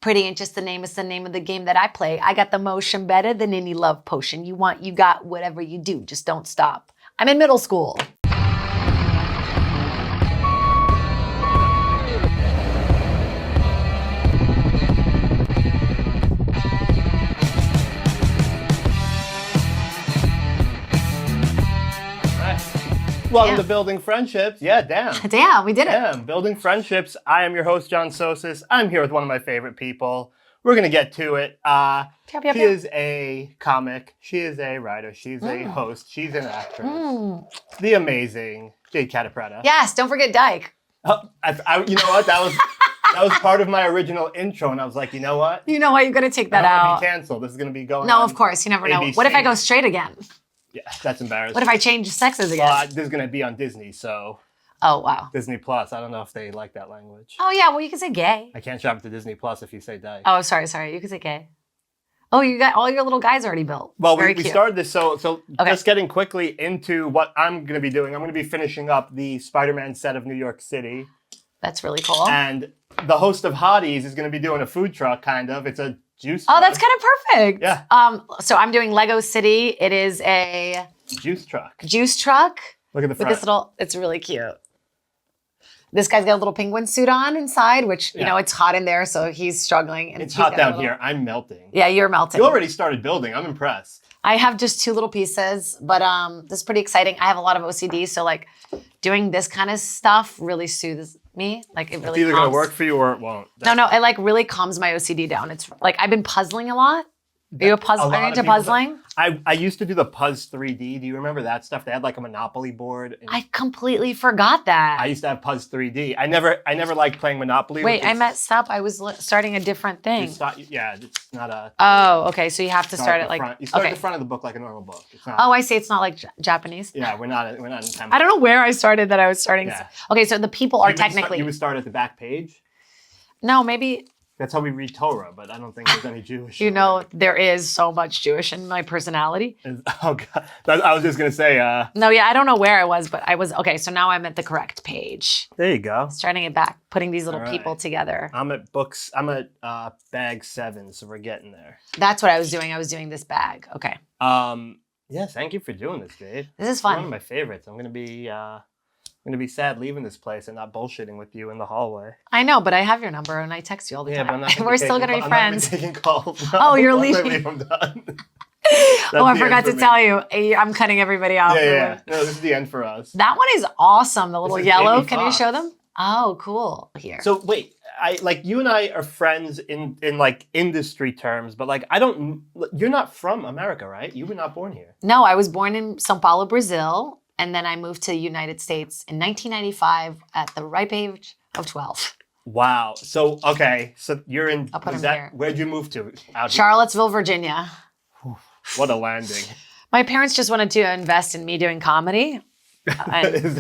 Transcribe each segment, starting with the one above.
pretty and just the name is the name of the game that I play. I got the motion better than any love potion. You got whatever you do. Just don't stop. I'm in middle school. Welcome to Building Friendships. Yeah, damn. Damn, we did it. Damn, Building Friendships. I am your host, John Sosis. I'm here with one of my favorite people. We're going to get to it. She is a comic. She is a writer. She's a host. She's an actress. The amazing Jade Catta-Preta. Yes, don't forget Dyke. You know what? That was part of my original intro, and I was like, you know what? You know what? You're going to take that I don't out. want to be canceled. This is going to be going No, on of course. You never know. ABC. What if I go straight again? Yeah, that's embarrassing. What if I change sexes again? This is going to be on Disney, so... Oh, wow. Disney Plus. I don't know if they like that language. Oh, yeah. Well, you can say gay. I can't shop to Disney Plus if you say dyke. Oh, sorry. You can say gay. Oh, you got all your little guys already built. Well, Very we cute. started this, so Okay. just getting quickly into what I'm going to be doing. I'm going to be finishing up the Spider-Man set of New York City. That's really cool. And the host of Hotties is going to be doing a food truck, kind of. It's a juice truck. Oh, that's kind of perfect. Yeah. So I'm doing Lego City. It is a Juice truck. juice truck. Look at the With front. this little, it's really cute. This guy's got a little penguin suit on inside, which, you know, it's hot in there, so he's struggling. And It's he's hot got a down little- here. I'm melting. Yeah, you're melting. You already started building. I'm impressed. I have just 2 little pieces, but this is pretty exciting. I have a lot of OCD, so like doing this kind of stuff really soothes me. Like it really It's either going to calms- work for you or it won't. No, it like really calms my OCD down. It's like I've been puzzling a lot. Are you are you into puzzling? I used to do the Puzz 3D. Do you remember that stuff? They had like a Monopoly board. And I completely forgot that. I used to have Puzz 3D. I never liked playing Monopoly. Wait, I messed up. I was starting a different thing. It's not a... Oh, okay. So you have to start at it like front. You start okay. at the front of the book like a normal book. It's not, Oh, I see. It's not like Japanese. yeah, we're not in tempo. I don't know where I started that I was starting. Yeah. Okay, so the people are technically. You would start at the back page. No, maybe. That's how we read Torah, but I don't think there's any Jewish. You know, there is so much Jewish in my personality. Oh God, I was just gonna say. No, yeah, I don't know where I was, but I was okay. So now I'm at the correct page. There you go. Starting it back, putting these little All right. people together. I'm at books. I'm at bag 7, so we're getting there. That's what I was doing. I was doing this bag. Okay, Yeah, thank you for doing this, Jade. this is It's one of fun. my favorites. I'm gonna be sad leaving this place and not bullshitting with you in the hallway. I know, but I have your number and I text you all the Yeah, but time. I'm not gonna We're be still taking gonna be I'm not friends. taking calls. Oh, you're Once I leaving. leave, I'm done. Oh, I forgot to tell you. I'm cutting everybody off. Yeah. No, this is the end for us. That one is awesome. The little is yellow. Jamie Can you Foxx. show them? Oh, cool. Here. So wait, you and I are friends in like industry terms, but like you're not from America, right? You were not born here. No, I was born in São Paulo, Brazil, and then I moved to the United States in 1995 at the ripe age of 12. Wow. So okay, so you're in. I'll put is him that here. where'd you move to? Out here? Charlottesville, Virginia. What a landing. My parents just wanted to invest in me doing comedy. And Was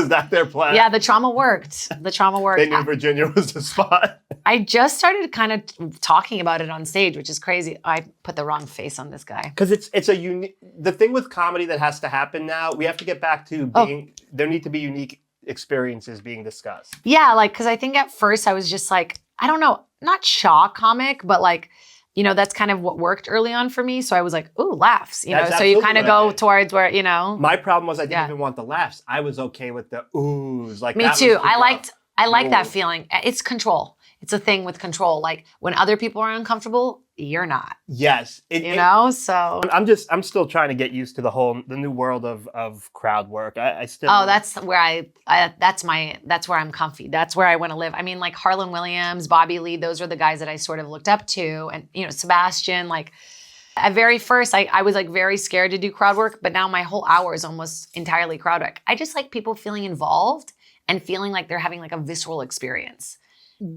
that their plan? Yeah, the trauma worked. The trauma worked. They knew Virginia was the spot. I just started kind of talking about it on stage, which is crazy. I put the wrong face on this guy. Because it's a unique. The thing with comedy that has to happen now, we have to get back to being. There need to be unique experiences being discussed. Yeah, like, because I think at first I was just like, I don't know, not Shaw comic, but like, you know, that's kind of what worked early on for me. So I was like, ooh, laughs, you know. That's So you absolutely kind of what I go did. towards where, you know. My problem was I didn't Yeah. even want the laughs. I was okay with the oohs. Like Me that too. was I like that Ooh. feeling. It's control. It's a thing with control. Like when other people are uncomfortable, you're not. Yes. You know. So. I'm still trying to get used to the new world of crowd work. I still. Oh, that's where that's where I'm comfy. That's where I want to live. I mean, like Harlan Williams, Bobby Lee, those were the guys that I sort of looked up to. And, you know, Sebastian, like at very first, I was like very scared to do crowd work, but now my whole hour is almost entirely crowd work. I just like people feeling involved and feeling like they're having like a visceral experience.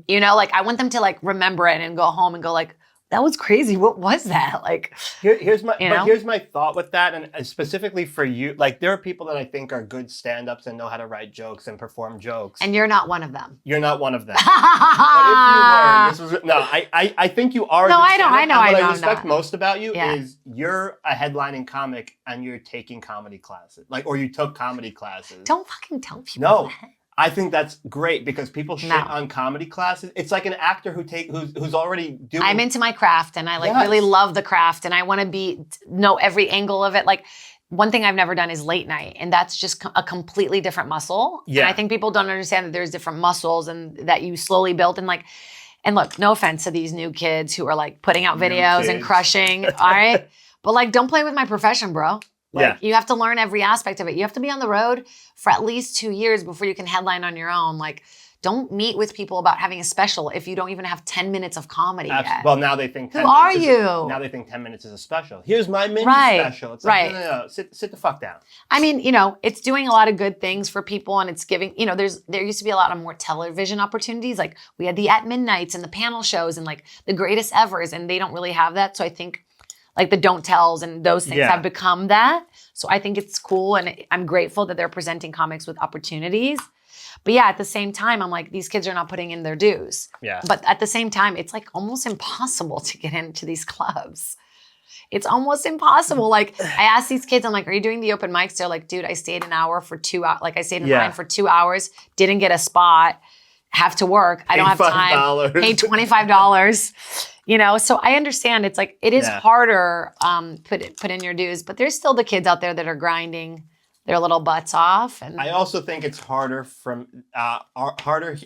You know, like I want them to like remember it and go home and go like, that was crazy. What was that? Like, here's my you know? here's my thought with that, and specifically for you, like there are people that I think are good stand-ups and know how to write jokes and perform jokes. And you're not one of them. You're not one of them. But if you were, this was no. I think you are. a No, good I know, stand-up, I know, and what I know, I respect no. most about you Yeah. is you're a headlining comic and you're taking comedy classes, like or you took comedy classes. Don't fucking tell people No. that. I think that's great because people shit on comedy classes. It's like an actor who's already doing. I'm into my craft and I really love the craft and I want to know every angle of it. Like one thing I've never done is late night and that's just a completely different muscle. Yeah. And I think people don't understand that there's different muscles and that you slowly build and look, no offense to these new kids who are like putting out videos and crushing. All right. But like, don't play with my profession, bro. Like, you have to learn every aspect of it. You have to be on the road for at least 2 years before you can headline on your own. Like, don't meet with people about having a special if you don't even have 10 minutes of comedy yet. Well, now they think 10 Who are you? Now they think 10 minutes is a special. Here's my mini special. It's like, no. Sit the fuck down. I mean, it's doing a lot of good things for people and it's giving, there used to be a lot of more television opportunities. Like we had the At Midnights and the panel shows and like the greatest evers and they don't really have that. So I think like the don't tells and those things have become that. So I think it's cool and I'm grateful that they're presenting comics with opportunities. But yeah, at the same time, I'm like, these kids are not putting in their dues. Yeah. But at the same time, it's like almost impossible to get into these clubs. It's almost impossible. Like I asked these kids, I'm like, are you doing the open mics? They're like, dude, I stayed an hour for 2 hours. Like I stayed in line for 2 hours, didn't get a spot, have to work. I don't have time. Paid $25. So I understand it's like, it is harder, put in your dues, but there's still the kids out there that are grinding their little butts off. And I also think it's harder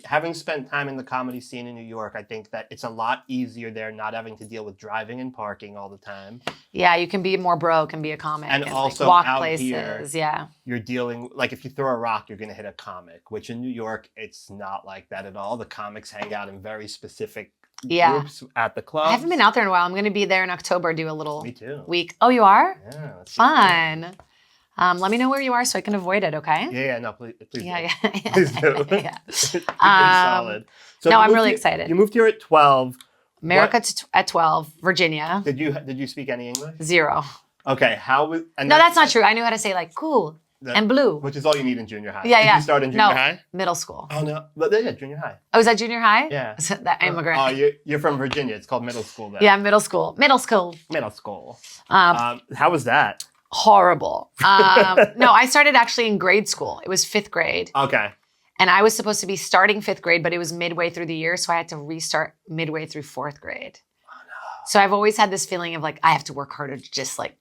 having spent time in the comedy scene in New York. I think that it's a lot easier there not having to deal with driving and parking all the time. Yeah, you can be more broke and be a comic. And also walk out places. Here, you're dealing, like if you throw a rock, you're going to hit a comic, which in New York, it's not like that at all. The comics hang out in very specific groups at the club. I haven't been out there in a while. I'm going to be there in October, do a little week. Oh, you are? Yeah. Fun. Let me know where you are so I can avoid it, okay? Yeah, no, please do. Please do. Solid. So no, I'm really excited. You moved here at 12. America at 12, Virginia. Did you speak any English? 0. Okay, no, that's not true. I knew how to say like cool and blue. Which is all you need in junior high. Yeah, Did you start in junior high? Middle school. Oh, no. But yeah, junior high. Oh, was that junior high? Yeah. That immigrant. Oh, you're from Virginia. It's called middle school there. Yeah, middle school. Middle school. How was that? Horrible. No, I started actually in grade school. It was 5th grade. Okay. And I was supposed to be starting 5th grade, but it was midway through the year. So I had to restart midway through 4th grade. Oh, no. So I've always had this feeling of like, I have to work harder to just like,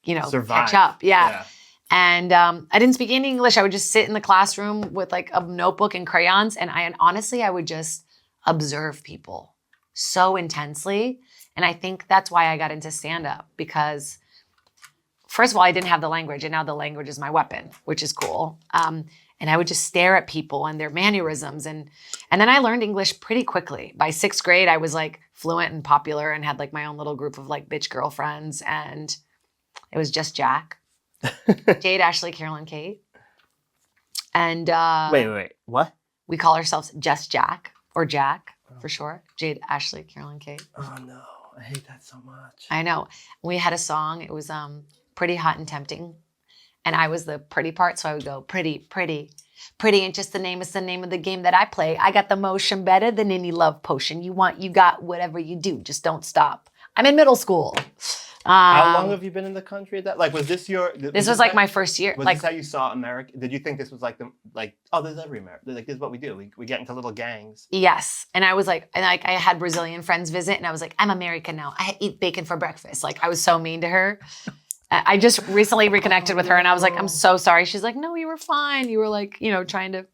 survive. Catch up. Yeah. And I didn't speak any English. I would just sit in the classroom with like a notebook and crayons. And I would just observe people so intensely. And I think that's why I got into stand-up because first of all, I didn't have the language and now the language is my weapon, which is cool. And I would just stare at people and their mannerisms. And then I learned English pretty quickly. By 6th grade, I was like fluent and popular and had like my own little group of like bitch girlfriends. And it was just Jack, Jade, Ashley, Carolyn, Kate. And wait, what? We call ourselves Just Jack or Jack for short. Jade, Ashley, Carolyn, Kate. Oh no, I hate that so much. I know. We had a song. It was Pretty Hot and Tempting. And I was the pretty part, so I would go, pretty, pretty. Pretty ain't just the name, it's the name of the game that I play. I got the motion better than any love potion. You got whatever you do, just don't stop. I'm in middle school. How long have you been in the country? Was this your... This was like my first year. Was this how you saw America? Did you think this was this is every America. Like, this is what we do. We get into little gangs. Yes. And I was like, I had Brazilian friends visit and I was like, I'm American now. I eat bacon for breakfast. Like, I was so mean to her. I just recently reconnected with her and I was like, I'm so sorry. She's like, no, you were fine. You were like, trying to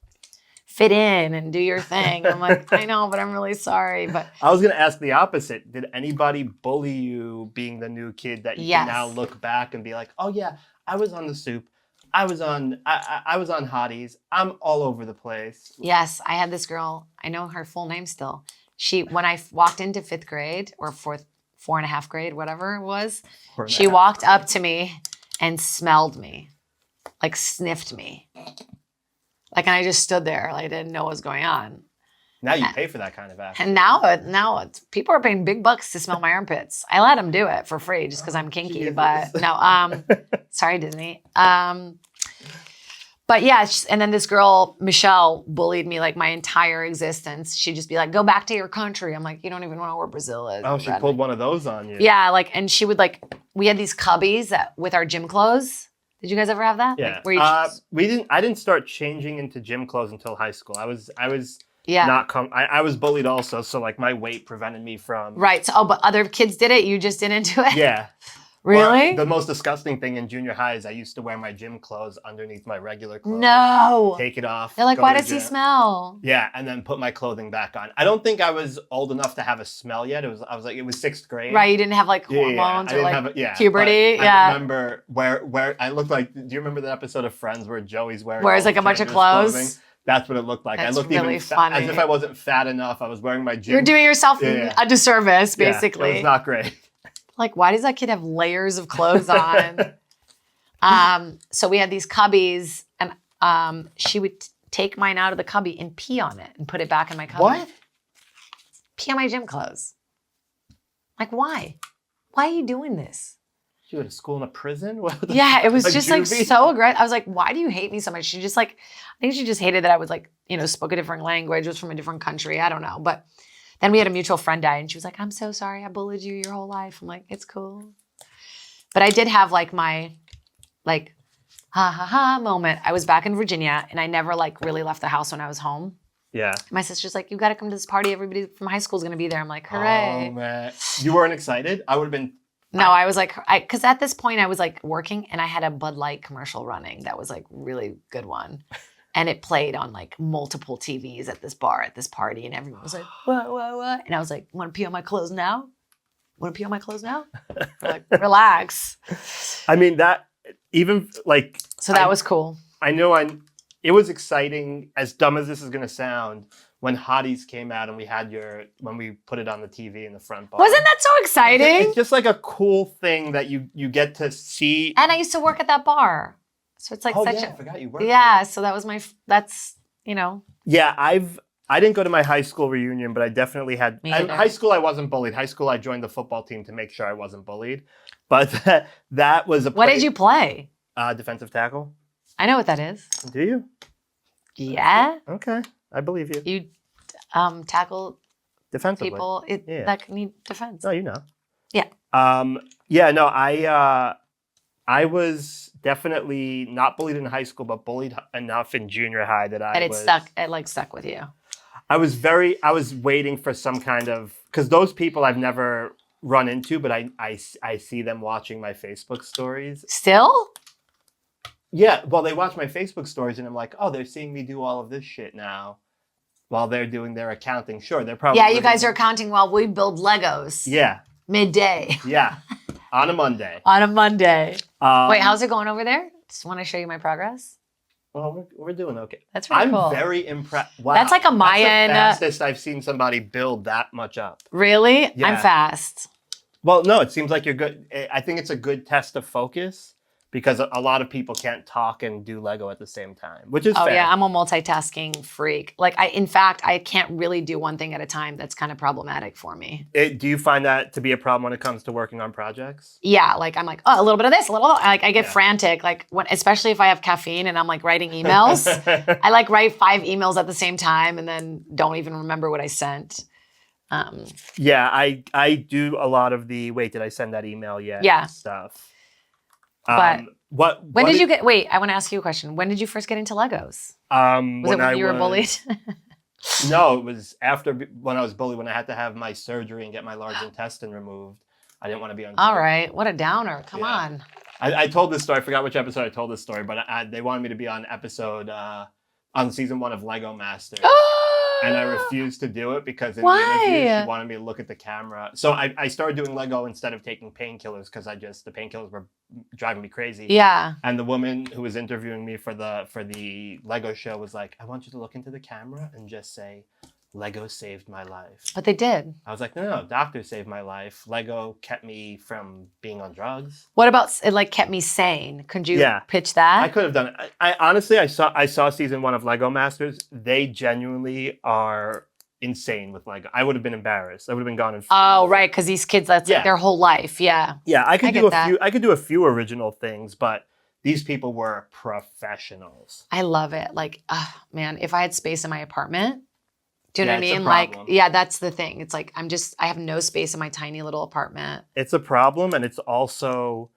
fit in and do your thing. I'm like, I know, but I'm really sorry. But I was going to ask the opposite. Did anybody bully you being the new kid that you can now look back and be like, oh yeah, I was on The Soup. I was on Hotties. I'm all over the place. Yes, I had this girl. I know her full name still. When I walked into 5th grade or 4.5 grade, whatever it was, she walked up to me and smelled me, like sniffed me. Like, and I just stood there. Like, I didn't know what was going on. Now you pay for that kind of action. And now people are paying big bucks to smell my armpits. I let them do it for free just because I'm kinky. Jesus. But no, sorry, Disney. But yeah, and then this girl, Michelle, bullied me like my entire existence. She'd just be like, go back to your country. I'm like, you don't even know where Brazil is. Oh, she pulled one of those on you. Yeah, and she would we had these cubbies with our gym clothes. Did you guys ever have that? Yeah. Like, where you we didn't. I didn't start changing into gym clothes until high school. I was yeah. I was bullied also, so like my weight prevented me from. Right. So, but other kids did it. You just didn't do it. Yeah. Really? Or the most disgusting thing in junior high is I used to wear my gym clothes underneath my regular clothes. No. Take it off. They're like, why does he smell? Yeah, and then put my clothing back on. I don't think I was old enough to have a smell yet. It was 6th grade. Right. You didn't have like hormones or like puberty. I remember where I looked like. Do you remember that episode of Friends where Joey's wearing? Where it's like a bunch of clothes. Clothing? That's what it looked like. That's I looked really even funny. as if I wasn't fat enough. I was wearing my gym. You're doing yourself a disservice, basically. Yeah, it was not great. Like, why does that kid have layers of clothes on? So we had these cubbies, and she would take mine out of the cubby and pee on it and put it back in my cubby. What? Pee on my gym clothes. Like, why? Why are you doing this? You went to school in a prison? Yeah, it was just like juvie? so aggressive. I was like, why do you hate me so much? She just like, I think she just hated that I was like, spoke a different language, was from a different country. I don't know. But then we had a mutual friend die and she was like, I'm so sorry I bullied you your whole life. I'm like, it's cool. But I did have like my like ha ha ha moment. I was back in Virginia and I never like really left the house when I was home. Yeah. My sister's like, you got to come to this party. Everybody from high school is going to be there. I'm like, hooray. Oh, man. You weren't excited? I would have been. No, I was like, because at this point I was like working and I had a Bud Light commercial running. That was like really good one. And it played on like multiple TVs at this bar, at this party. And everyone was like, what? And I was like, want to pee on my clothes now? Want to pee on my clothes now? Like, relax. I mean, that even like. So that was cool. I know it was exciting, as dumb as this is going to sound, when Hotties came out and when we put it on the TV in the front bar. Wasn't that so exciting? It's just like a cool thing that you get to see. And I used to work at that bar. So it's like I forgot you worked there. So that was Yeah, I didn't go to my high school reunion, but I definitely had. In high school, I wasn't bullied. High school, I joined the football team to make sure I wasn't bullied. But that was a. What did you play? Defensive tackle. I know what that is. Do you? Yeah. Okay, I believe you. You tackle defensively people that need defense. No, you know. Yeah. Yeah. No, I was definitely not bullied in high school, but bullied enough in junior high that it stuck with you. I was waiting for some kind of, because those people I've never run into, but I see them watching my Facebook stories. Still? Yeah, well, they watch my Facebook stories and I'm like, oh, they're seeing me do all of this shit now while they're doing their accounting. Sure, they're probably... Yeah, you guys are accounting while we build Legos. Yeah. Midday. Yeah, on a Monday. On a Monday. Wait, how's it going over there? Just want to show you my progress. Well, we're doing okay. That's really cool. I'm very impressed. Wow. That's like a Mayan... That's the fastest I've seen somebody build that much up. Really? Yeah. I'm fast. Well, no, it seems like you're good. I think it's a good test of focus because a lot of people can't talk and do Lego at the same time, which is fair. Yeah, I'm a multitasking freak. Like, in fact, I can't really do one thing at a time. That's kind of problematic for me. Do you find that to be a problem when it comes to working on projects? Yeah, like I'm like, oh, a little bit of this, a little. Like I get frantic, like especially if I have caffeine and I'm like writing emails. I like write 5 emails at the same time and then don't even remember what I sent. Yeah, I do a lot of the wait, did I send that email yet? Yeah. Stuff. But when did you get? Wait, I want to ask you a question. When did you first get into Legos? Was it when you were bullied? No, it was after when I was bullied, when I had to have my surgery and get my large intestine removed. I didn't want to be on. All right, what a downer! Come on. I told this story. I forgot which episode I told this story, but they wanted me to be on episode on season 1 of Lego Masters. And I refused to do it because in the interview, she wanted me to look at the camera. So I started doing Lego instead of taking painkillers because the painkillers were driving me crazy. Yeah. And the woman who was interviewing me for the Lego show was like, I want you to look into the camera and just say, Lego saved my life. But they did. I was like, no, doctor saved my life. Lego kept me from being on drugs. What about it like kept me sane? Could you pitch that? I could have done it. I honestly, I saw season 1 of Lego Masters. They genuinely are insane with Lego. I would have been embarrassed. I would have been gone. Oh, right, because these kids, that's like their whole life. Yeah. Yeah, I could do a few original things, but these people were professionals. I love it. Like, man, if I had space in my apartment. Do you know what I mean? Like, yeah, that's the thing. It's like, I have no space in my tiny little apartment. It's a problem, and it's also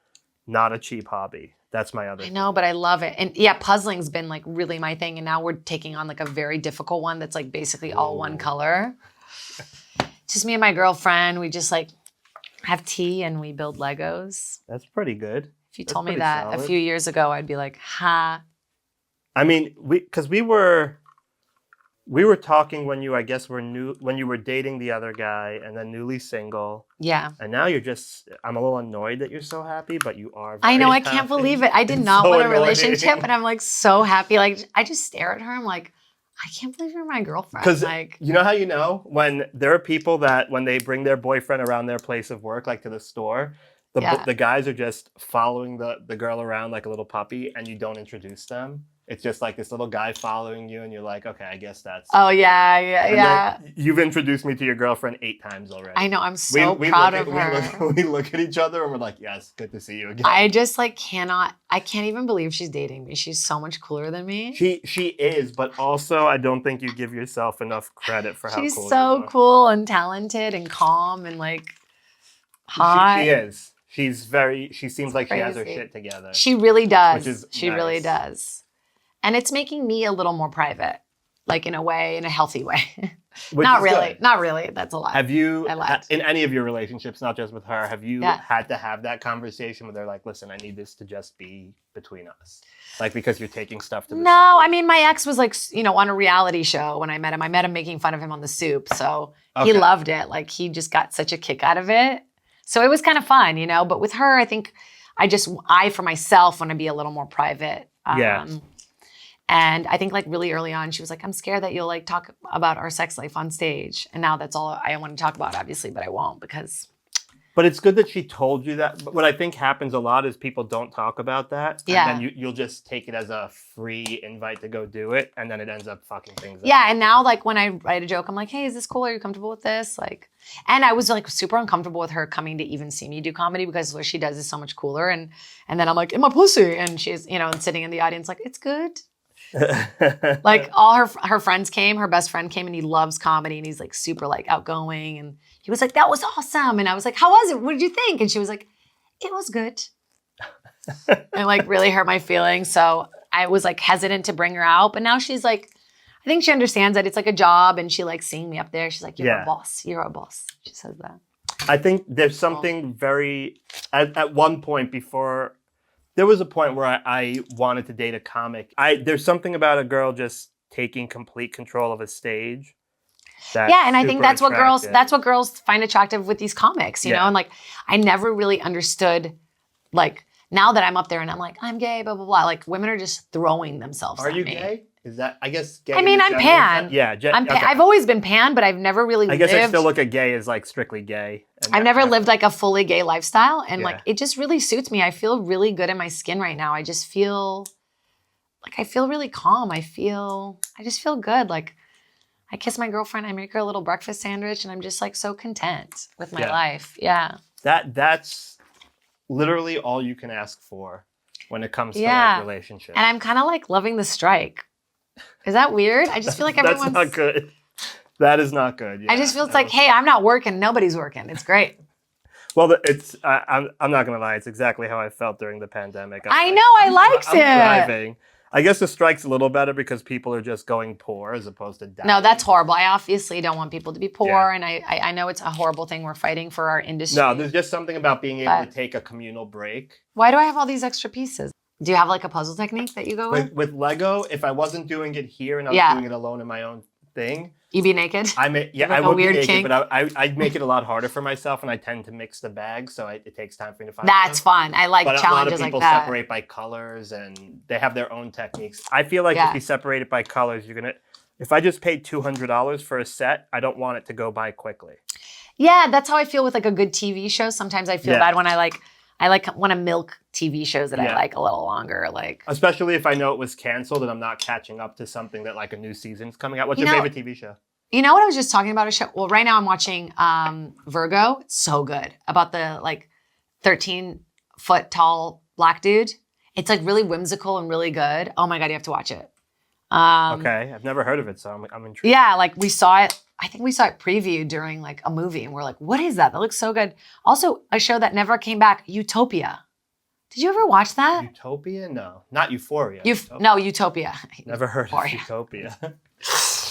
not a cheap hobby. That's my other I know, but I love it. And yeah, puzzling's been like really my thing. And now we're taking on like a very difficult one that's like basically all one color. Just me and my girlfriend. We just like have tea and we build Legos. That's pretty good. If you told me that a few years ago, I'd be like, ha. I mean, because we were talking when you, I guess, when you were dating the other guy and then newly single. Yeah. And now I'm a little annoyed that you're so happy, but you are I know, I happy. can't believe it. I did not so want a annoying. relationship and I'm like so happy. Like I just stare at her. I'm like, I can't believe you're my girlfriend. Because like, you know how you know when there are people that when they bring their boyfriend around their place of work, like to the store, the guys are just following the girl around like a little puppy and you don't introduce them. It's just like this little guy following you and you're like, okay, I guess that's... Oh, yeah. You've introduced me to your girlfriend 8 times already. I know, I'm so proud of her. We look at each other and we're like, yes, good to see you again. I just like I can't even believe she's dating me. She's so much cooler than me. She is, but also I don't think you give yourself enough credit for how cool you are. She's so cool and talented and calm and like hot. She is. She seems like she has her shit together. She really does. Which is she really does. And it's making me a little more private, like in a way, in a healthy way. Not really. Good. Not really. That's a lie. Have you, in any of your relationships, not just with her, have you had to have that conversation where they're like, listen, I need this to just be between us? Like, because you're taking stuff to the stage? I mean, my ex was like, on a reality show when I met him making fun of him on The Soup. So he loved it. Like, he just got such a kick out of it. So it was kind of fun, But with her, I think I for myself want to be a little more private. And I think like really early on, she was like, I'm scared that you'll like talk about our sex life on stage. And now that's all I want to talk about, obviously, but I won't because. But it's good that she told you that. But what I think happens a lot is people don't talk about that. Yeah. And then you'll just take it as a free invite to go do it. And then it ends up fucking things up. Yeah. And now like when I write a joke, I'm like, hey, is this cool? Are you comfortable with this? Like, and I was like super uncomfortable with her coming to even see me do comedy because what she does is so much cooler. And then I'm like, in my pussy. And she's, and sitting in the audience like, it's good. Like all her friends came, her best friend came and he loves comedy and he's like super like outgoing and he was like, that was awesome. And I was like, how was it? What did you think? And she was like, it was good. And like really hurt my feelings. So I was like hesitant to bring her out. But now she's like, I think she understands that it's like a job and she likes seeing me up there. She's like, you're a boss. You're a boss. She says that. I think there's something very, at one point before, there was a point where I wanted to date a comic. There's something about a girl just taking complete control of a stage. And I think that's what girls find attractive with these comics, you know? And like, I never really understood, like, now that I'm up there and I'm like, I'm gay, blah, blah, blah. Like, women are just throwing themselves at me. Are you gay? Is that, I guess, gay? I mean, I'm pan. Yeah. I've always been pan, but I've never really lived. I guess I still look at gay as like strictly gay. I've never lived like a fully gay lifestyle. And like, it just really suits me. I feel really good in my skin right now. I just feel like, I feel really calm. I just feel good. Like, I kiss my girlfriend, I make her a little breakfast sandwich, and I'm just like so content with my life. Yeah. That's literally all you can ask for when it comes to like relationships. And I'm kind of like loving the strike. Is that weird? I just feel like everyone's... That's not good. That is not good. Yeah. I just feel it's like, hey, I'm not working. Nobody's working. It's great. Well, I'm not going to lie. It's exactly how I felt during the pandemic. I know. I liked it. I'm thriving. I guess the strike's a little better because people are just going poor as opposed to dying. No, that's horrible. I obviously don't want people to be poor. And I know it's a horrible thing. We're fighting for our industry. No, there's just something about being able to take a communal break. Why do I have all these extra pieces? Do you have like a puzzle technique that you go with? With Lego, if I wasn't doing it here and I was doing it alone in my own thing. You'd be naked? I would be naked, but I'd make it a lot harder for myself and I tend to mix the bags, so it takes time for me to find That's fun. I like challenges like that. A lot of people separate by colors and they have their own techniques. I feel like if you separate it by colors, if I just paid $200 for a set, I don't want it to go by quickly. Yeah, that's how I feel with like a good TV show. Sometimes I feel bad when I want to milk TV shows that I like a little longer. Like, especially if I know it was canceled and I'm not catching up to something that like a new season's coming out. What's your favorite TV show? You know what I was just talking about a show? Well, right now I'm watching Virgo. It's so good. About the like 13-foot tall black dude. It's like really whimsical and really good. Oh my God, you have to watch it. Okay, I've never heard of it, so I'm intrigued. Yeah, like we saw it. I think we saw it previewed during like a movie and we're like, what is that? That looks so good. Also, a show that never came back, Utopia. Did you ever watch that? Utopia? No, not Euphoria. No, Utopia. Never heard of Utopia.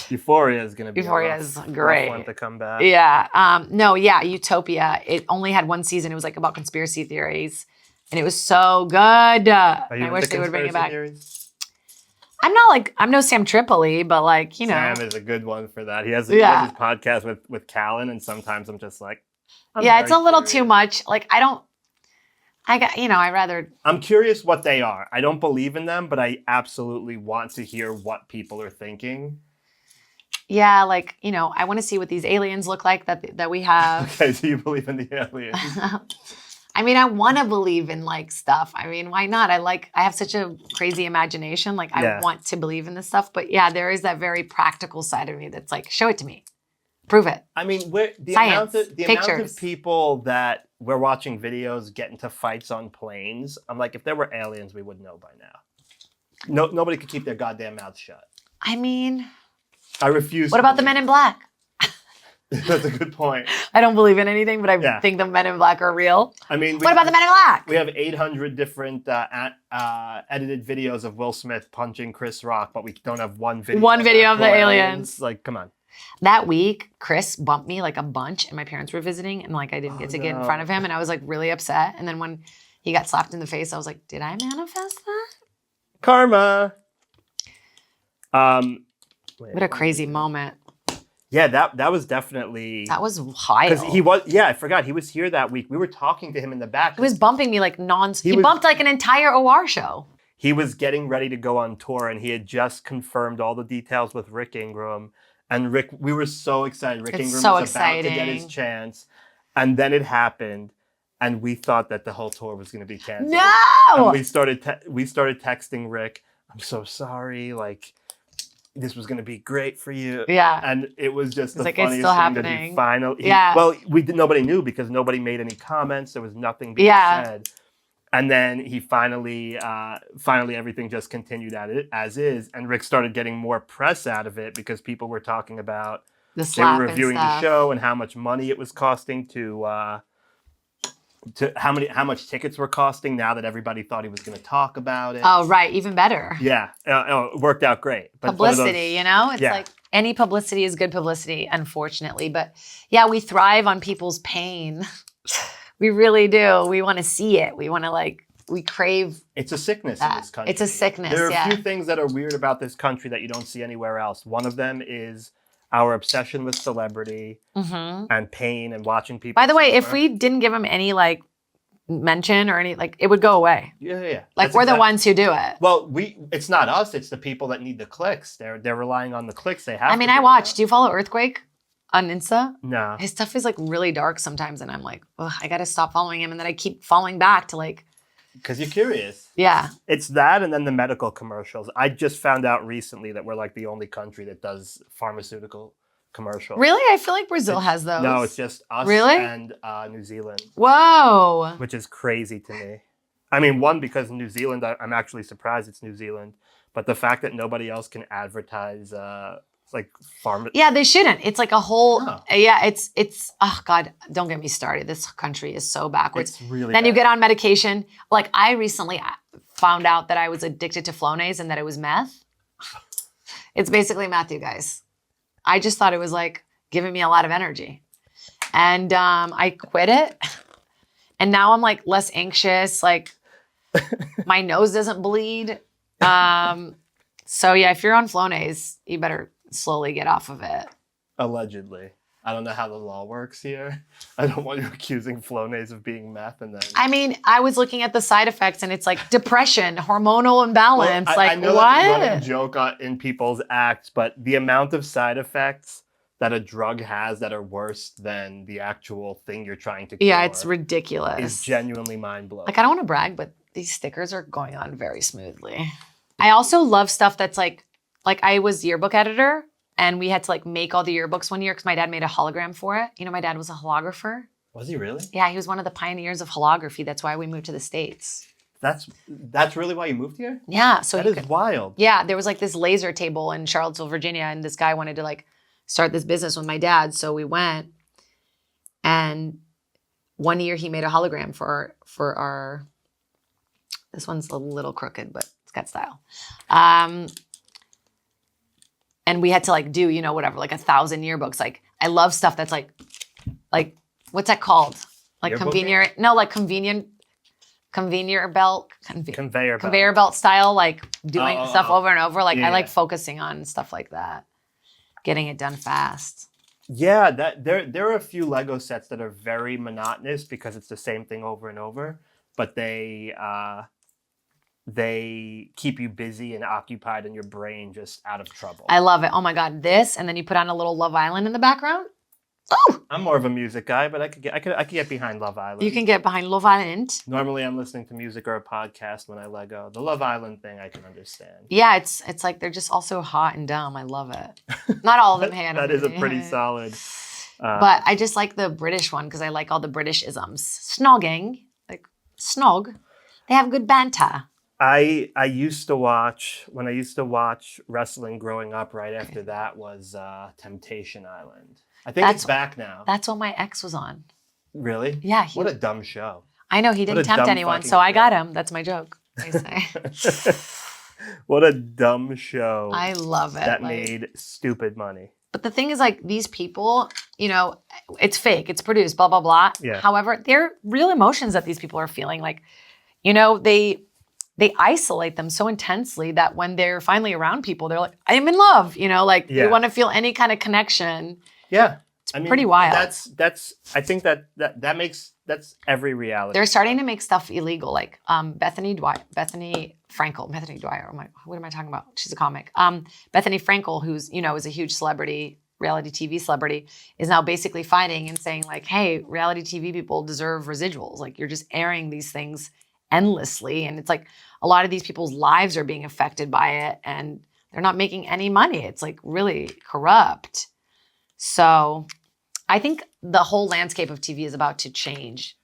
Euphoria is going to be is a great rough one to come back. Yeah. No, yeah, Utopia. It only had one season. It was like about conspiracy theories. And it was so good. Are you I wish they would bring it back. Theories? I'm no Sam Tripoli, but like, you know. Sam is a good one for that. He has his podcast with Callan, and sometimes I'm just like, it's a little too much. Like, I'm curious what they are. I don't believe in them, but I absolutely want to hear what people are thinking. Yeah, like, you know, I want to see what these aliens look like that we have. Okay, so you believe in the aliens. I mean, I want to believe in like stuff. I mean, why not? I have such a crazy imagination. Like, I want to believe in this stuff. But yeah, there is that very practical side of me that's like, show it to me. Prove it. I mean, the amount of people that we're watching videos get into fights on planes, I'm like, if there were aliens, we would know by now. Nobody could keep their goddamn mouth shut. I mean... I refuse. What about the Men in Black? That's a good point. I don't believe in anything, but I think the Men in Black are real. I mean, what about the Men in Black? We have 800 different edited videos of Will Smith punching Chris Rock, but we don't have one video. One video of the aliens. Like, come on. That week, Chris bumped me like a bunch, and my parents were visiting, and like I didn't get to get in front of him, and I was like really upset. And then when he got slapped in the face, I was like, did I manifest that? Karma. What a crazy moment. Yeah, that was definitely... That was wild. Because I forgot. He was here that week. We were talking to him in the back. He was bumping me like He bumped like an entire OR show. He was getting ready to go on tour, and he had just confirmed all the details with Rick Ingram. And we were so excited. Rick Ingram was about to get his chance. And then it happened, and we thought that the whole tour was going to be canceled. No! And we started texting Rick, I'm so sorry, like... This was going to be great for you. Yeah. And it was just the like, funniest it's still thing happening. That he finally... Well, nobody knew because nobody made any comments. There was nothing being said. And then he finally everything just continued as is. And Rick started getting more press out of it because people were talking about... The slap They were reviewing the show and how much money it was costing to how much tickets were costing now that everybody thought he was going to talk about it. Oh, right. Even better. Yeah. It worked out great. But publicity, you know? It's like any publicity is good publicity, unfortunately. But yeah, we thrive on people's pain. We really do. We want to see it. We want to we crave. It's a sickness in this country. It's a sickness, There are a few things that are weird about this country that you don't see anywhere else. One of them is our obsession with celebrity and pain and watching people. By the way, if we didn't give them any mention or any it would go away. Yeah. We're the ones who do it. Well, it's not us. It's the people that need the clicks. They're relying on the clicks they have. I mean, I watch. Do you follow Earthquake on Insta? No. His stuff is really dark sometimes, and I'm like, ugh, I got to stop following him, and then I keep falling back to Because you're curious. Yeah. It's that and then the medical commercials. I just found out recently that we're the only country that does pharmaceutical commercials. Really? I feel like Brazil has those. No, it's just us and New Zealand. Whoa. Which is crazy to me. I mean, one, because New Zealand, I'm actually surprised it's New Zealand. But the fact that nobody else can advertise pharma. Yeah, they shouldn't. It's like a whole, it's, oh God, don't get me started. This country is so backwards. It's really Then bad. you get on medication. I recently found out that I was addicted to Flonase and that it was meth. It's basically meth, you guys. I just thought it was giving me a lot of energy. And I quit it. And now I'm less anxious. My nose doesn't bleed. So yeah, if you're on Flonase, you better slowly get off of it. Allegedly. I don't know how the law works here. I don't want you accusing Flonase of being meth and then... I mean, I was looking at the side effects and it's depression, hormonal imbalance. Well, I know what? That's a running joke in people's acts, but the amount of side effects that a drug has that are worse than the actual thing you're trying to cure... Yeah, it's ridiculous. ...is genuinely mind-blowing. I don't want to brag, but these stickers are going on very smoothly. I also love stuff that's I was yearbook editor. And we had to make all the yearbooks one year because my dad made a hologram for it. You know, my dad was a holographer. Was he really? Yeah, he was one of the pioneers of holography. That's why we moved to the States. That's really why you moved here? Yeah. So that is wild. Yeah, there was this laser table in Charlottesville, Virginia, and this guy wanted to start this business with my dad. So we went, and one year he made a hologram for our This one's a little crooked, but it's got style. And we had to like do, you know, whatever, like 1,000 yearbooks. Like I love stuff that's like what's that called? Like convenient conveyor belt style, like doing stuff over and over. Like I like focusing on stuff like that, getting it done fast. Yeah, that there are a few Lego sets that are very monotonous because it's the same thing over and over, but they keep you busy and occupied and your brain just out of trouble. I love it. Oh my God, this, and then you put on a little Love Island in the background. Oh! I'm more of a music guy, but I could get behind Love Island. You can get behind Love Island. Normally, I'm listening to music or a podcast when I Lego. The Love Island thing, I can understand. Yeah, it's like they're just also hot and dumb. I love it. Not all of them. Hey, that is a pretty solid. But I just like the British one because I like all the British isms. Snogging, like snog. They have good banter. I used to watch wrestling growing up. Right after that was Temptation Island. I think it's back now. That's what my ex was on. Really? Yeah. What a dumb show. I know, he didn't tempt anyone, so I got him. That's my joke, I say. What a dumb show. I love it. That made stupid money. But the thing is, like, these people, you know, it's fake, it's produced, blah, blah, blah. Yeah. However, they're real emotions that these people are feeling. Like, you know, they isolate them so intensely that when they're finally around people, they're like, I'm in love, you know, like they want to feel any kind of connection. Yeah. It's pretty wild. I think that's every reality. They're starting to make stuff illegal, like Bethany Dwyer. What am I talking about? She's a comic. Bethany Frankel, who's, you know, is a huge celebrity, reality TV celebrity, is now basically fighting and saying like, hey, reality TV people deserve residuals. Like you're just airing these things endlessly. And it's like a lot of these people's lives are being affected by it and they're not making any money. It's like really corrupt. So I think the whole landscape of TV is about to change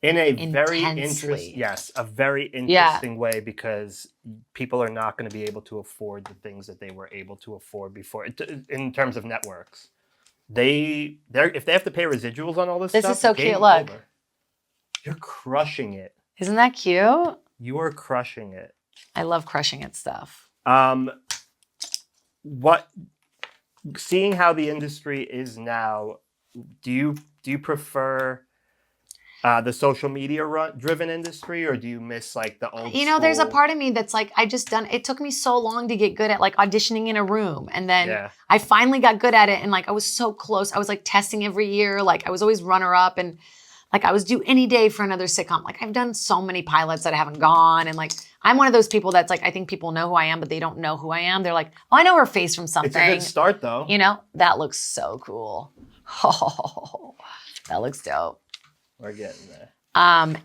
in a intensely. very interesting way, because people are not going to be able to afford the things that they were able to afford before in terms of networks. If they have to pay residuals on all this stuff, is so cute. Look. Over. You're crushing it. Isn't that cute? You are crushing it. I love crushing it stuff. Seeing how the industry is now, do you prefer the social media driven industry, or do you miss like the old? You know, there's a part of me that's like, it took me so long to get good at like auditioning in a room, and then I finally got good at it, and like I was so close. I was like testing every year, like I was always runner up, and like I was due any day for another sitcom. Like I've done so many pilots that I haven't gone, and like I'm one of those people that's like, I think people know who I am, but they don't know who I am. They're like, oh, I know her face from something. It's a good start though. You know, that looks so cool. Oh, that looks dope. We're getting there. And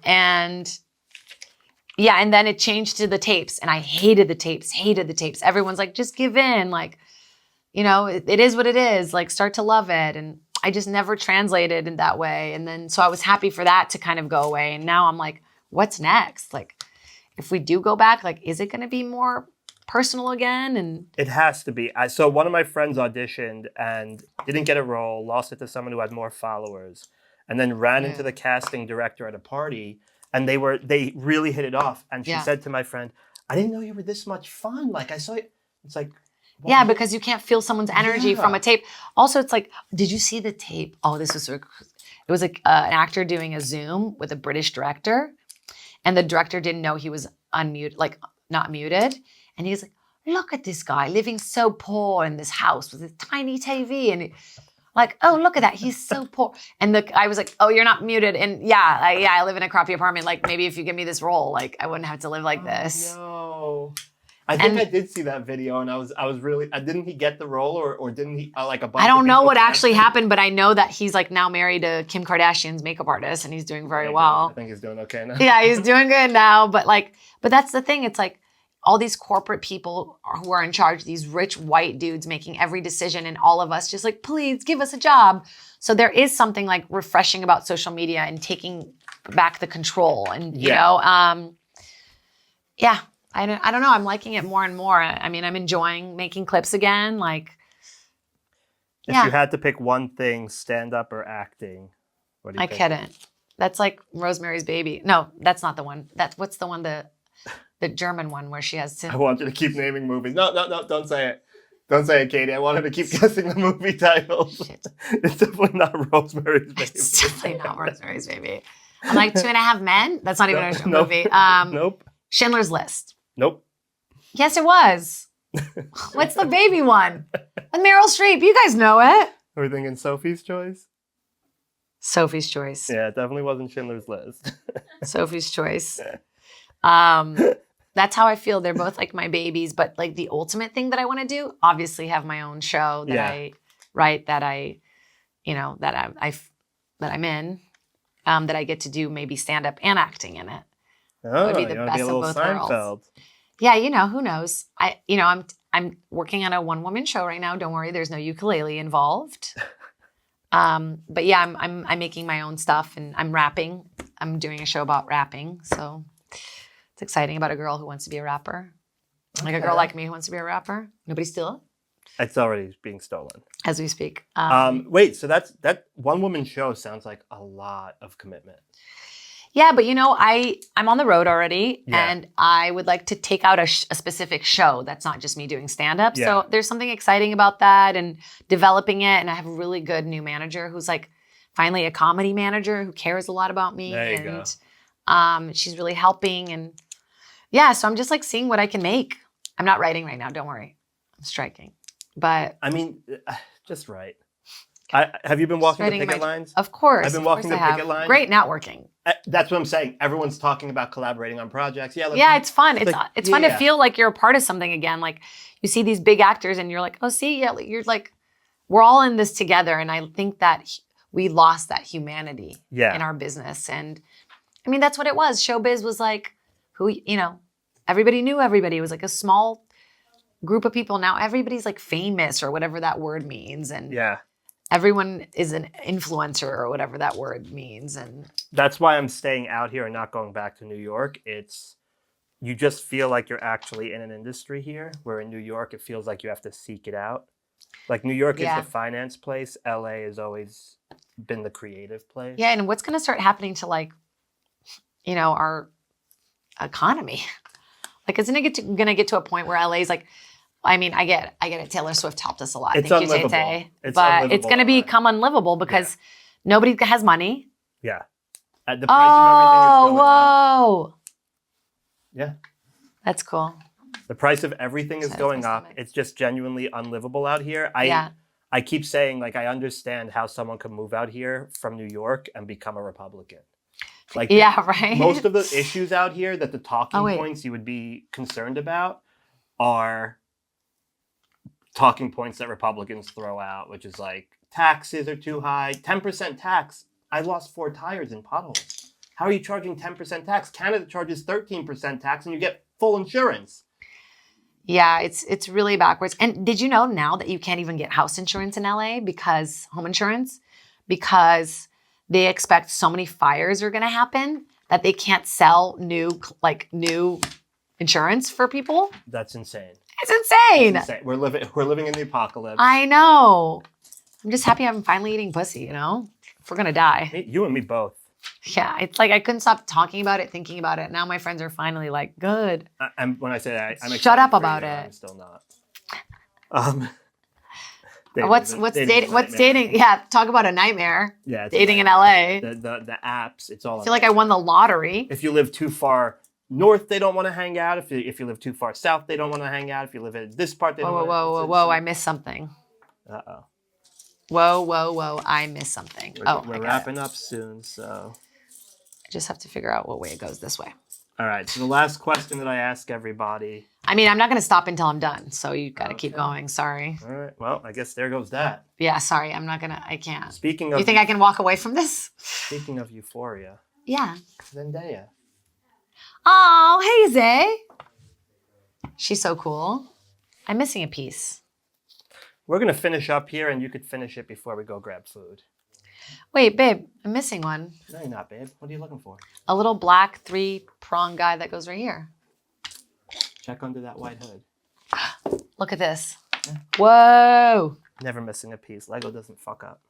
then it changed to the tapes, and I hated the tapes. Everyone's like, just give in. Like, you know, it is what it is. Like, start to love it. And I just never translated in that way. And then, so I was happy for that to kind of go away. And now I'm like, what's next? Like, if we do go back, like, is it going to be more personal again? And it has to be. So one of my friends auditioned and didn't get a role, lost it to someone who had more followers, and then ran into the casting director at a party, and they really hit it off. And she said to my friend, I didn't know you were this much fun. Like, I saw you. It's like, well, yeah, because you can't feel someone's energy from a tape. Also, it's like, did you see the tape? Oh, this was so cool. It was like an actor doing a Zoom with a British director, and the director didn't know he was unmuted, like not muted. And he's like, look at this guy living so poor in this house with a tiny TV. And like, oh, look at that. He's so poor. And I was like, oh, you're not muted. And I live in a crappy apartment. Like, maybe if you give me this role, like I wouldn't have to live like this. No. I think I did see that video, and I was really. Didn't he get the role, or didn't he like a bunch? I don't know what actually happened, but I know that he's like now married to Kim Kardashian's makeup artist, and he's doing very well. I think he's doing okay now. Yeah, he's doing good now. But that's the thing. It's like all these corporate people who are in charge, these rich white dudes making every decision, and all of us just like, please give us a job. So there is something like refreshing about social media and taking back the control, and you know, I don't know. I'm liking it more and more. I mean, I'm enjoying making clips again. Like, if you had to pick one thing, stand up or acting, what do you think? I couldn't. That's like Rosemary's Baby. No, that's not the one. What's the one? the German one where she has. I want you to keep naming movies. No, don't say it. Don't say it, Katie. I wanted to keep guessing the movie titles. Shit. It's definitely not Rosemary's Baby. It's definitely not Rosemary's Baby. I'm like 2.5 Men. That's not even a Nope. movie. Nope. Schindler's List. Nope. Yes, it was. What's the baby one? With Meryl Streep. You guys know it. Are we thinking Sophie's Choice? Sophie's Choice. Yeah, it definitely wasn't Schindler's List. Sophie's Choice. That's how I feel. They're both like my babies, but like the ultimate thing that I want to do, obviously have my own show that I write, that I, that I'm in, that I get to do maybe stand up and acting in it. Oh, would be the you want to best be a of little both Seinfeld. worlds. Yeah, who knows? I'm working on a one-woman show right now. Don't worry, there's no ukulele involved. But yeah, I'm making my own stuff and I'm rapping. I'm doing a show about rapping, so it's exciting, about a girl who wants to be a rapper. Okay. Like a girl like me who wants to be a rapper. Nobody steal it? It's already being stolen. As we speak. Wait, so that one-woman show sounds like a lot of commitment. Yeah, but I'm on the road already, and I would like to take out a specific show that's not just me doing stand-up. Yeah. So there's something exciting about that and developing it. And I have a really good new manager who's like finally a comedy manager who cares a lot about me. There you go. She's really helping. And yeah, so I'm just like seeing what I can make. I'm not writing right now. Don't worry. I'm striking. But I mean, just write. Have you been walking the picket lines? Of course. I've been walking the picket lines. Great networking. That's what I'm saying. Everyone's talking about collaborating on projects. Yeah, it's fun. It's fun to feel like you're a part of something again. Like you see these big actors and you're like, oh, see, yeah, you're like, we're all in this together. And I think that we lost that humanity in our business. And I mean, that's what it was. Showbiz was like everybody knew everybody. It was like a small group of people. Now everybody's like famous or whatever that word means. And everyone is an influencer or whatever that word means. And that's why I'm staying out here and not going back to New York. You just feel like you're actually in an industry here, where in New York, it feels like you have to seek it out. Like New York is the finance place. LA has always been the creative place. Yeah. And what's going to start happening to like, our economy? Like, isn't it going to get to a point where LA is like, I mean, I get it. Taylor Swift helped us a lot. It's Thank you, unlivable. Tay. It's but unlivable, it's going to become unlivable because nobody has money. Yeah. The price of everything is going up. Yeah. That's cool. The price of everything is going up. It's just genuinely unlivable out here. I keep saying, like, I understand how someone could move out here from New York and become a Republican. Like, right. Most of the issues out here that the talking points you would be concerned about are talking points that Republicans throw out, which is like taxes are too high, 10% tax. I lost 4 tires in potholes. How are you charging 10% tax? Canada charges 13% tax and you get full insurance. Yeah, it's really backwards. And did you know now that you can't even get house insurance in LA home insurance, because they expect so many fires are going to happen that they can't sell new insurance for people? That's insane. It's insane. We're living in the apocalypse. I know. I'm just happy I'm finally eating pussy, If we're going to die. You and me both. Yeah, it's like I couldn't stop talking about it, thinking about it. Now my friends are finally like, good. When I say that, I'm shut up for about you, it. I'm still not. What's dating? What's dating? Yeah, talk about a nightmare. Yeah, dating in LA. The apps, it's all. I feel like I won the lottery. If you live too far north, they don't want to hang out. If you live too far south, they don't want to hang out. If you live in this part, they don't want to. Whoa! I missed something. Uh-oh. Whoa! I missed something. We're wrapping up soon, so I just have to figure out what way it goes this way. All right. So the last question that I ask everybody. I mean, I'm not going to stop until I'm done, so you got to keep going. Sorry. All right. Well, I guess there goes that. Yeah. Sorry. I'm not gonna. I can't. Speaking of. You think I can walk away from this? Speaking of euphoria. Yeah. Zendaya. Oh, hey Zay. She's so cool. I'm missing a piece. We're going to finish up here, and you could finish it before we go grab food. Wait, babe, I'm missing one. No, you're not, babe. What are you looking for? A little black 3-prong guy that goes right here. Check under that white hood. Look at this. Yeah. Whoa. Never missing a piece. Lego doesn't fuck up.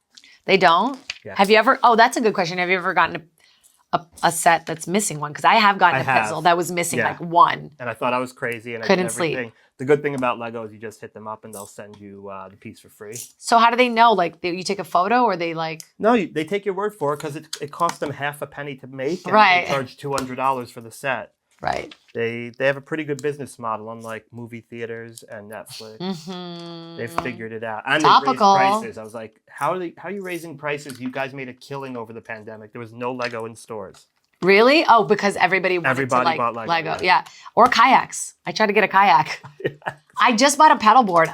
They don't? Yeah. Have you ever, that's a good question. Have you ever gotten a set that's missing one, because I have gotten a puzzle that was missing like one. And I thought I was crazy and couldn't I did everything. sleep. The good thing about Lego is you just hit them up and they'll send you the piece for free. So how do they know? Like you take a photo or they like? No, they take your word for it because it costs them half a penny to make. And right. They charge $200 for the set. Right. They have a pretty good business model, unlike movie theaters and Netflix. Mm-hmm. They've figured it out. And topical. They raised prices. I was like, how are you raising prices? You guys made a killing over the pandemic. There was no Lego in stores. Really? Oh, because everybody bought Lego. Yeah. Or kayaks. I tried to get a kayak. I just bought a paddleboard.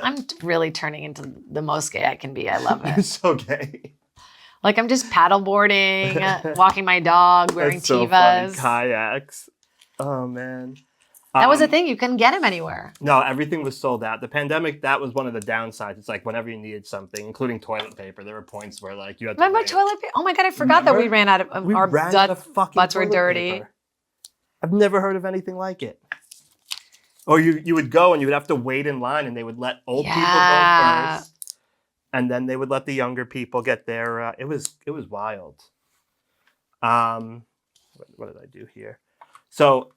I'm really turning into the most gay I can be. I love it. You're so gay. Like I'm just paddleboarding, walking my dog, wearing That's so Tevas. Funny. Kayaks. Oh, man. That was the thing. You couldn't get them anywhere. No, everything was sold out. The pandemic, that was one of the downsides. It's like whenever you needed something, including toilet paper, there were points where like you had to Remember toilet paper? Oh my God, I forgot that we ran out of our butts were dirty. Paper. I've never heard of anything like it. Or you would go and you would have to wait in line and they would let old people go first. And then they would let the younger people get their, it was wild. What did I do here? So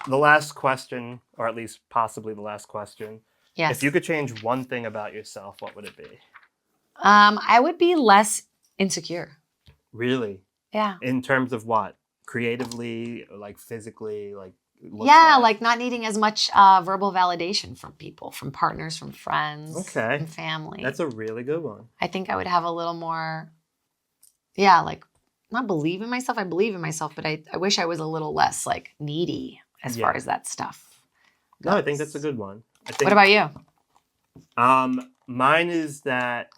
the last question, or at least possibly the last question. Yes. If you could change one thing about yourself, what would it be? I would be less insecure. Really? Yeah. In terms of what? Creatively, like physically, like like not needing as much verbal validation from people, from partners, from friends, from family. That's a really good one. I think I would have a little more, like not believe in myself. I believe in myself, but I wish I was a little less like needy as far as that stuff goes. No, I think that's a good one. What about you? Mine is that's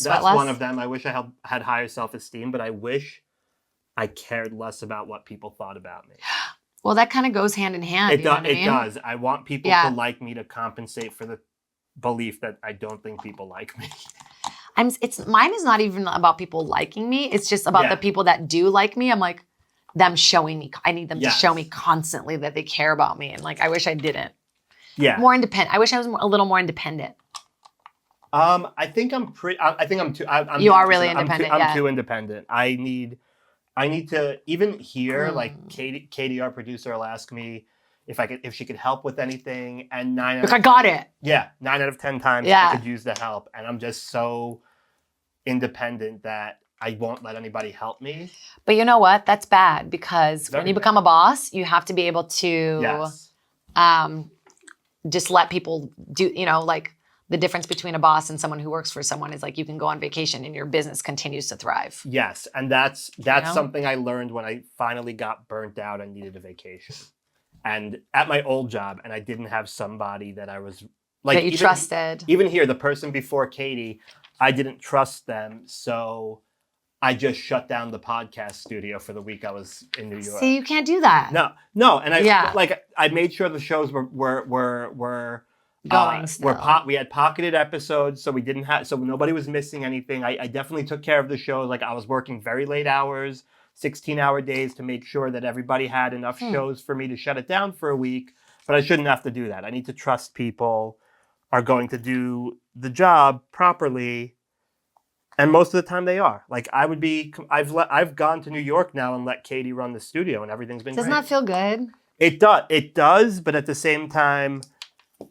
one of them. I wish I had higher self-esteem, but I wish I cared less about what people thought about me. Well, that kind of goes hand in hand. It does. I want people to like me to compensate for the belief that I don't think people like me. Mine is not even about people liking me. It's just about the people that do like me. I'm like, them showing me. I need them to show me constantly that they care about me. And like, I wish I didn't. Yeah. More independent. I wish I was a little more independent. I think I'm pretty. I think I'm too. You are really independent. I'm too independent. I need to even hear like Katie, our producer, will ask me if she could help with anything, and I got it. Yeah, 9 out of 10 times I could use the help, and I'm just so independent that I won't let anybody help me. But you know what? That's bad because when you become a boss, you have to be able to just let people do. Like the difference between a boss and someone who works for someone is like you can go on vacation and your business continues to thrive. Yes, and that's something I learned when I finally got burnt out and needed a vacation. And at my old job, and I didn't have somebody that I was like that you trusted. Even here, the person before Katie, I didn't trust them, so I just shut down the podcast studio for the week I was in New York. See, you can't do that. No, and I made sure the shows were going still. We had pocketed episodes, so so nobody was missing anything. I definitely took care of the shows. Like I was working very late hours, 16-hour days to make sure that everybody had enough shows for me to shut it down for a week. But I shouldn't have to do that. I need to trust people are going to do the job properly. And most of the time they are. Like I've gone to New York now and let Katie run the studio and everything's been great. Doesn't that feel good? It does, but at the same time,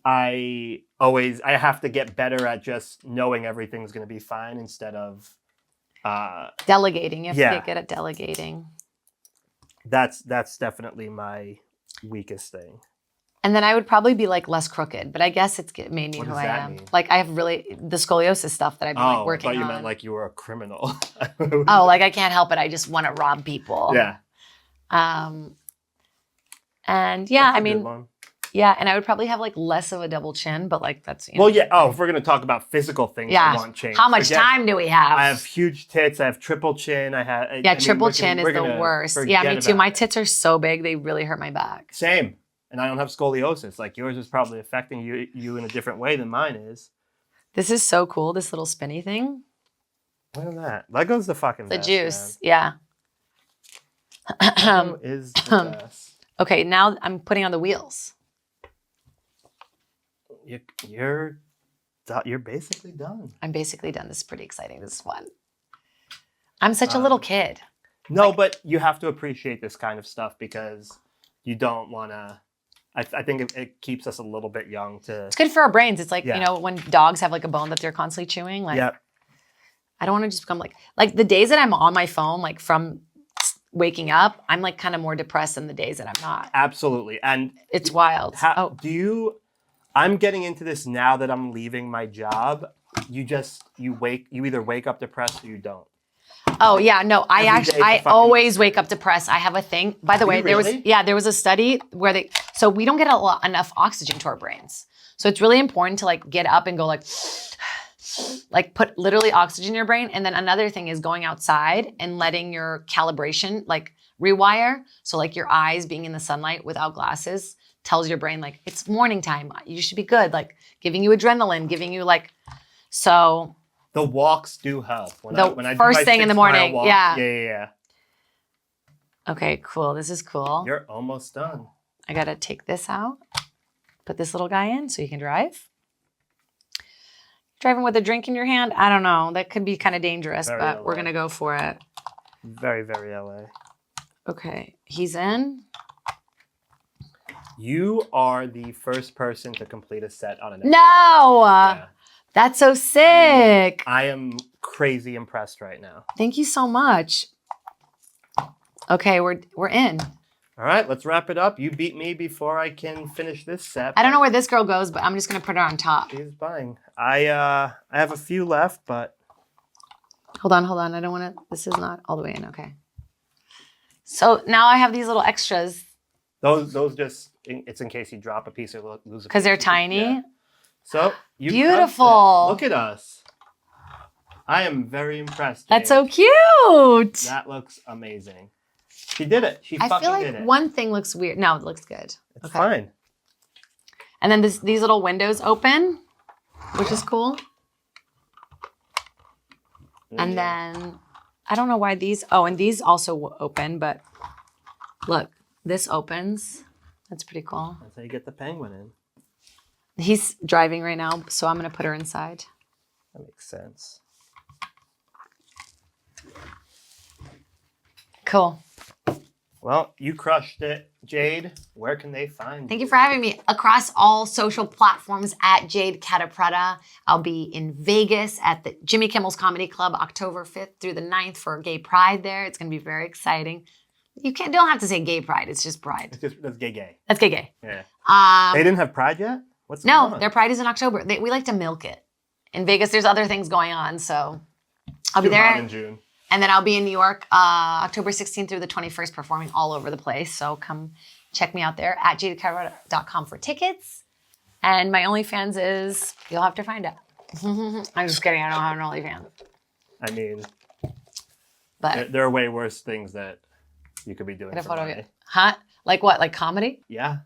I have to get better at just knowing everything's going to be fine instead of delegating. You have to get good at delegating. That's definitely my weakest thing. And then I would probably be like less crooked, but I guess it's made me who I am. Mean? Like I have really the scoliosis stuff that I've been working on. I thought you meant like you were a criminal. Like I can't help it. I just want to rob people. Yeah. And I mean, and I would probably have like less of a double chin, but like that's if we're gonna talk about physical things, I want change. How much time do we have? I have huge tits. I have triple chin. Triple chin is the worst. Yeah, me too. My tits are so big they really hurt my back. Same. And I don't have scoliosis. Like yours is probably affecting you in a different way than mine is. This is so cool, this little spinny thing. Look at that. Lego's the fucking best. The juice, man. Lego is the best. Okay, now I'm putting on the wheels. You're basically done. I'm basically done. This is pretty exciting. This is fun. I'm such a little kid. No, but you have to appreciate this kind of stuff because you don't want to. I think it keeps us a little bit young to. It's good for our brains. It's like, Yeah. you know, when dogs have like a bone that they're constantly chewing. Like, Yep. I don't want to just become like the days that I'm on my phone, like from waking up, I'm like kind of more depressed than the days that I'm not. Absolutely. And It's wild. I'm getting into this now that I'm leaving my job. You either wake up depressed or you don't. Oh yeah, no, I always wake up depressed. I have a thing. By the way, Really? there was a study where so we don't get enough oxygen to our brains. So it's really important to like get up and go like put literally oxygen in your brain. And then another thing is going outside and letting your calibration like rewire. So like your eyes being in the sunlight without glasses tells your brain like it's morning time. You should be good. Like giving you adrenaline, giving you like, so. The walks do help. When I First do my thing in the 6 morning. mile walk, Yeah. Yeah. Okay, cool. This is cool. You're almost done. I got to take this out, put this little guy in so you can drive. Driving with a drink in your hand? I don't know. That could be kind of dangerous, Very but LA. we're going to go for it. Very, very LA. Okay, he's in. You are the first person to complete a set on an episode. No! Yeah. That's so sick. I am crazy impressed right now. Thank you so much. Okay, we're in. All right, let's wrap it up. You beat me before I can finish this set. I don't know where this girl goes, but I'm just going to put her on top. She's buying. I have a few left, but Hold on. I don't want to. This is not all the way in. Okay. So now I have these little extras. those just it's in case you drop a piece or lose a piece. Because they're tiny. Yeah. So you Beautiful. crushed it. Look at us. I am very impressed. That's Jade. so cute. That looks amazing. She did it. She I fucking feel did like it. one thing looks weird. No, it looks good. It's fine. And then these little windows open, which is cool. And then I don't know why these. Oh, and these also open, but look, this opens. That's pretty cool. That's how you get the penguin in. He's driving right now, so I'm going to put her inside. That makes sense. Cool. Well, you crushed it. Jade, where can they find you? Thank you for having me. Across all social platforms at Jade Catta-Preta. I'll be in Vegas at the Jimmy Kimmel's Comedy Club October 5th through the 9th for Gay Pride there. It's going to be very exciting. You don't have to say Gay Pride. It's just Pride. That's gay. That's gay. Yeah. They didn't have Pride yet? What's going No, on? their Pride is in October. We like to milk it. In Vegas, there's other things going on, so I'll be Too hot there. in June. And then I'll be in New York October 16th through the 21st performing all over the place. So come check me out there at jadecatta.com for tickets. And my OnlyFans is, you'll have to find out. I'm just kidding. I don't have an OnlyFans. I mean, But there are way worse things that you could be doing. get a for photo of money. it. Huh? Like what? Like comedy? Yeah.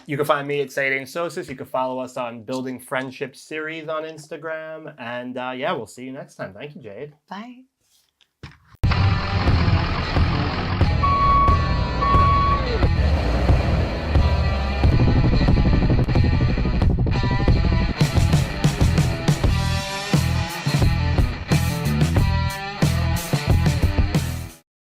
You can find me at Sadie and Sosis. You can follow us on Building Friendship series on Instagram. And yeah, we'll see you next time. Thank you, Jade. Bye.